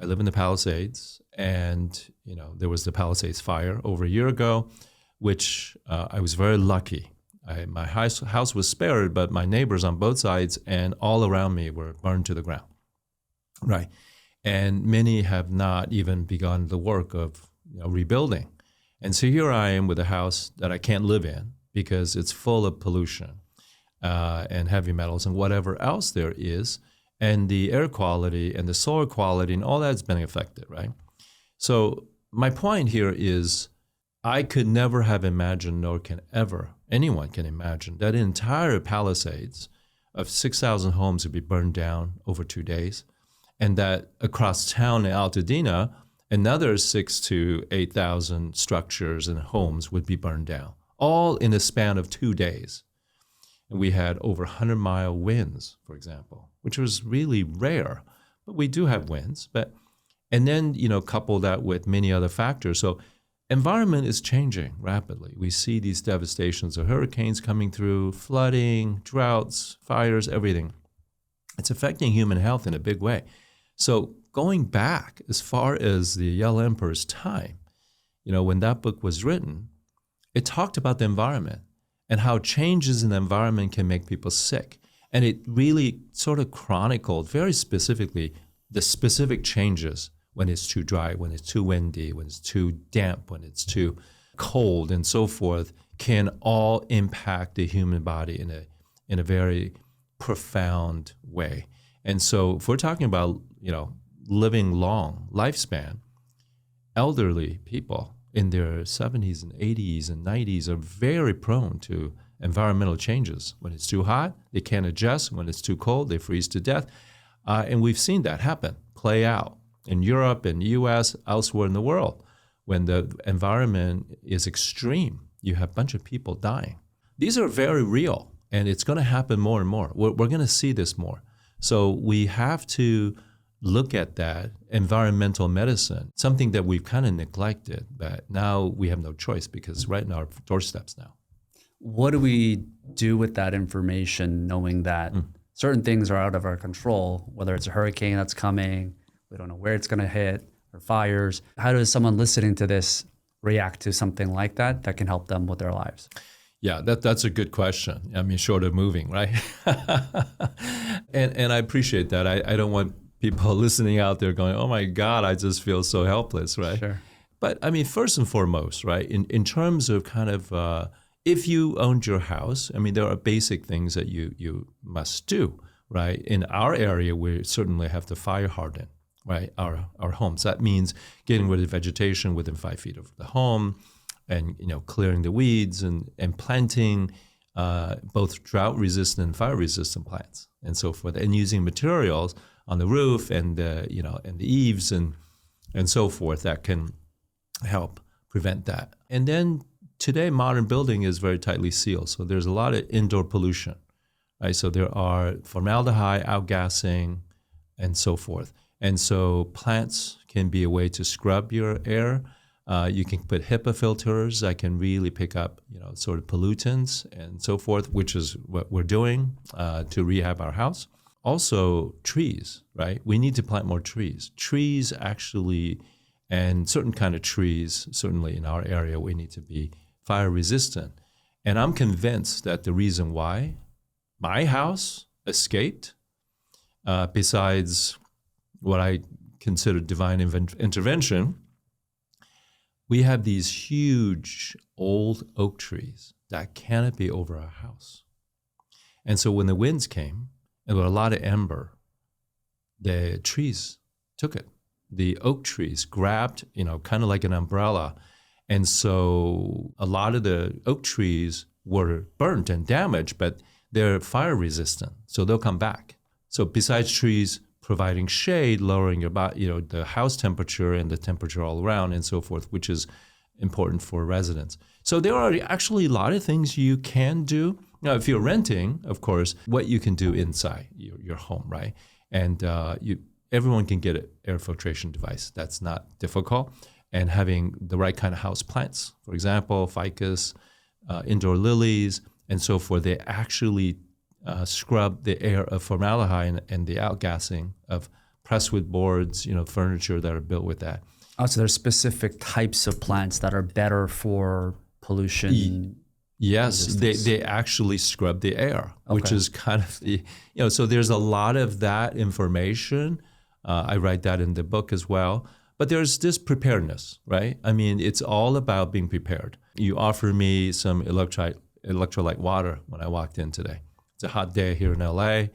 I live in the Palisades, and there was the Palisades fire over a year ago, which I was very lucky. My house was spared, but my neighbors on both sides and all around me were burned to the ground. Right, and many have not even begun the work of rebuilding. And so here I am with a house that I can't live in because it's full of pollution and heavy metals and whatever else there is. And the air quality and the soil quality and all that's been affected, right? So my point here is I could never have imagined, nor can anyone can imagine, that entire Palisades of 6,000 homes would be burned down over 2 days, and that across town in Altadena, another 6,000 to 8,000 structures and homes would be burned down, all in a span of 2 days. And we had over 100-mile winds, for example, which was really rare. But we do have winds. And then, couple that with many other factors. So environment is changing rapidly. We see these devastations of hurricanes coming through, flooding, droughts, fires, everything. It's affecting human health in a big way. So going back as far as the Yellow Emperor's time, when that book was written, it talked about the environment and how changes in the environment can make people sick. And it really sort of chronicled very specifically the specific changes when it's too dry, when it's too windy, when it's too damp, when it's too cold, and so forth, can all impact the human body in a very profound way. And so if we're talking about, living long lifespan, elderly people in their 70s and 80s and 90s are very prone to environmental changes. When it's too hot, they can't adjust. When it's too cold, they freeze to death. And we've seen that happen, play out in Europe and US, elsewhere in the world. When the environment is extreme, you have a bunch of people dying. These are very real, and it's going to happen more and more. We're going to see this more. So we have to look at that environmental medicine, something that we've kind of neglected, but now we have no choice because right in our doorsteps now. What do we do with that information, knowing that certain things are out of our control, whether it's a hurricane that's coming, we don't know where it's going to hit, or fires? How does someone listening to this react to something like that can help them with their lives? Yeah, that's a good question. I mean, short of moving, right? and I appreciate that. I don't want people listening out there going, oh my God, I just feel so helpless, right? Sure. But I mean, first and foremost, right, in terms of kind of, if you owned your house, I mean, there are basic things that you must do, right? In our area, we certainly have to Fire-Harden, right, our homes. That means getting rid of vegetation within 5 feet of the home, and clearing the weeds and planting both drought-resistant and fire-resistant plants and so forth, and using materials on the roof and and the eaves and so forth that can help prevent that. And then today, modern building is very tightly sealed, so there's a lot of indoor pollution, right? So there are formaldehyde, outgassing, and so forth. And so plants can be a way to scrub your air. You can put HEPA filters that can really pick up, sort of pollutants and so forth, which is what we're doing to rehab our house. Also, trees, right? We need to plant more trees. Trees actually, and certain kind of trees, certainly in our area, we need to be fire resistant. And I'm convinced that the reason why my house escaped, besides what I consider divine intervention, we have these huge old oak trees that canopy over our house. And so when the winds came, and with a lot of ember, the trees took it. The oak trees grabbed, kind of like an umbrella. And so a lot of the oak trees were burnt and damaged, but they're fire resistant, so they'll come back. So besides trees providing shade, lowering the house temperature and the temperature all around and so forth, which is important for residents. So there are actually a lot of things you can do. Now, if you're renting, of course, what you can do inside your home, right? And everyone can get an air filtration device. That's not difficult. And having the right kind of house plants, for example, ficus, indoor lilies, and so forth, they actually scrub the air of formaldehyde and the outgassing of presswood boards, furniture that are built with that. Oh, so there's specific types of plants that are better for pollution. Yes, they actually scrub the air, which is kind of so there's a lot of that information. I write that in the book as well. But there's this preparedness, right? I mean, it's all about being prepared. You offer me some electrolyte water when I walked in today. It's a hot day here in LA,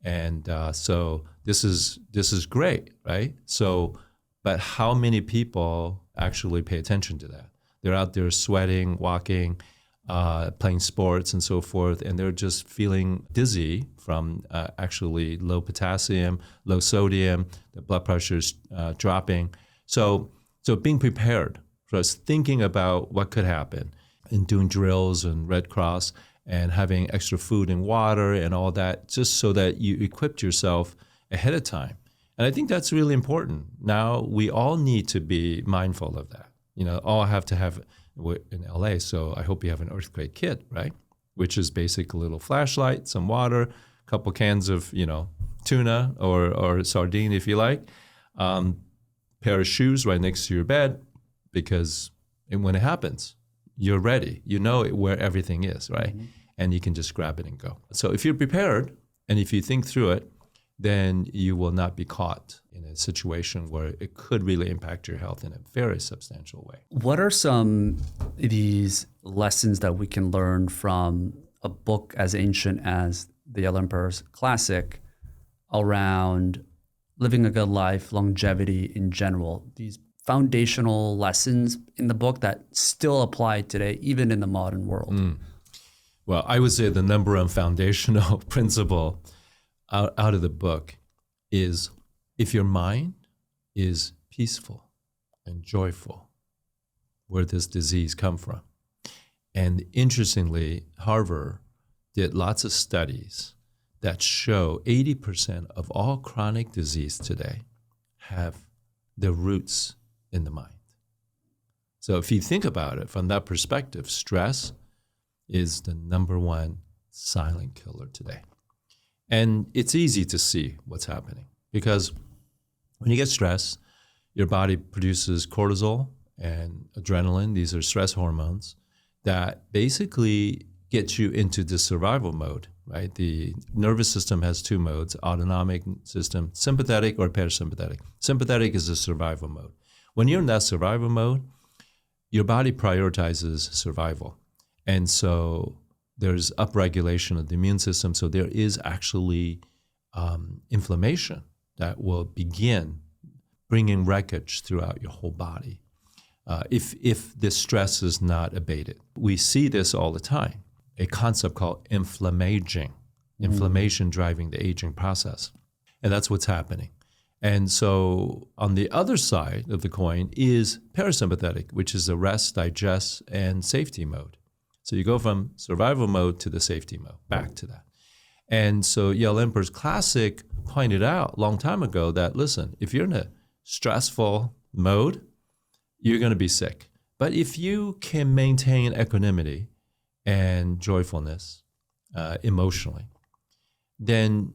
and so this is great, right? So, but how many people actually pay attention to that? They're out there sweating, walking, playing sports and so forth, and they're just feeling dizzy from actually low potassium, low sodium, the blood pressure is dropping. So being prepared for us, thinking about what could happen, and doing drills and Red Cross and having extra food and water and all that, just so that you equipped yourself ahead of time. And I think that's really important. Now we all need to be mindful of that. All have to have in LA, so I hope you have an earthquake kit, right? Which is basically a little flashlight, some water, a couple cans of, tuna or sardine if you like, pair of shoes right next to your bed, because when it happens, you're ready. You know where everything is, right? Mm-hmm. And you can just grab it and go. So if you're prepared and if you think through it, then you will not be caught in a situation where it could really impact your health in a very substantial way. What are some of these lessons that we can learn from a book as ancient as The Yellow Emperor's Classic around living a good life, longevity in general? These foundational lessons in the book that still apply today, even in the modern world. Well, I would say the number one foundational principle out of the book is, if your mind is peaceful and joyful, where does disease come from? And interestingly, Harvard did lots of studies that show 80% of all chronic disease today have their roots in the mind. So if you think about it from that perspective, stress is the number one silent killer today. And it's easy to see what's happening, because when you get stressed, your body produces cortisol and adrenaline. These are stress hormones that basically get you into the survival mode, right? The nervous system has two modes: autonomic system, sympathetic or parasympathetic. Sympathetic is the survival mode. When you're in that survival mode, your body prioritizes survival. And so there's upregulation of the immune system. So there is actually inflammation that will begin bringing wreckage throughout your whole body if this stress is not abated. We see this all the time, a concept called inflammaging, inflammation driving the aging process. And that's what's happening. And so on the other side of the coin is parasympathetic, which is the rest, digest, and safety mode. So you go from survival mode to the safety mode, back to that. And so Yale Emperor's Classic pointed out a long time ago that, listen, if you're in a stressful mode, you're going to be sick. But if you can maintain equanimity and joyfulness emotionally, then,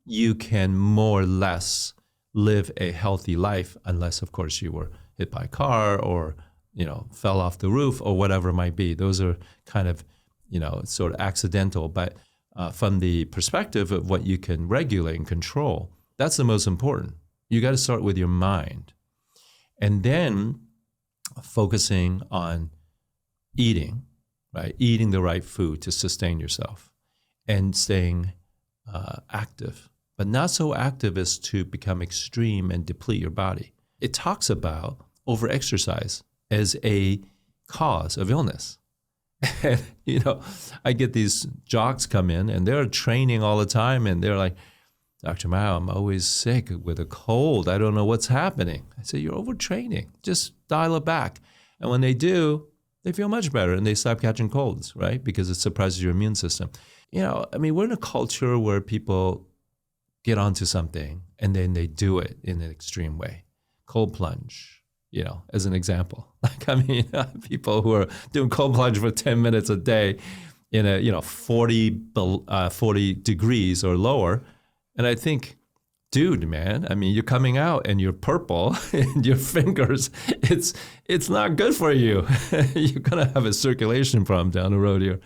you can more or less live a healthy life, unless, of course, you were hit by a car or, fell off the roof or whatever it might be. Those are kind of, sort of accidental. But from the perspective of what you can regulate and control, that's the most important. You got to start with your mind. And then focusing on eating, right? Eating the right food to sustain yourself and staying active, but not so active as to become extreme and deplete your body. It talks about overexercise as a cause of illness. And, I get these jocks come in and they're training all the time and they're like, Dr. Mao, I'm always sick with a cold. I don't know what's happening. I say, you're overtraining. Just dial it back. And when they do, they feel much better and they stop catching colds, right? Because it suppresses your immune system. We're in a culture where people get onto something and then they do it in an extreme way. Cold plunge, as an example. People who are doing cold plunge for 10 minutes a day in a, 40 degrees or lower. And I think, dude, man, I mean, you're coming out and you're purple and your fingers, it's not good for you. You're going to have a circulation problem down the road here.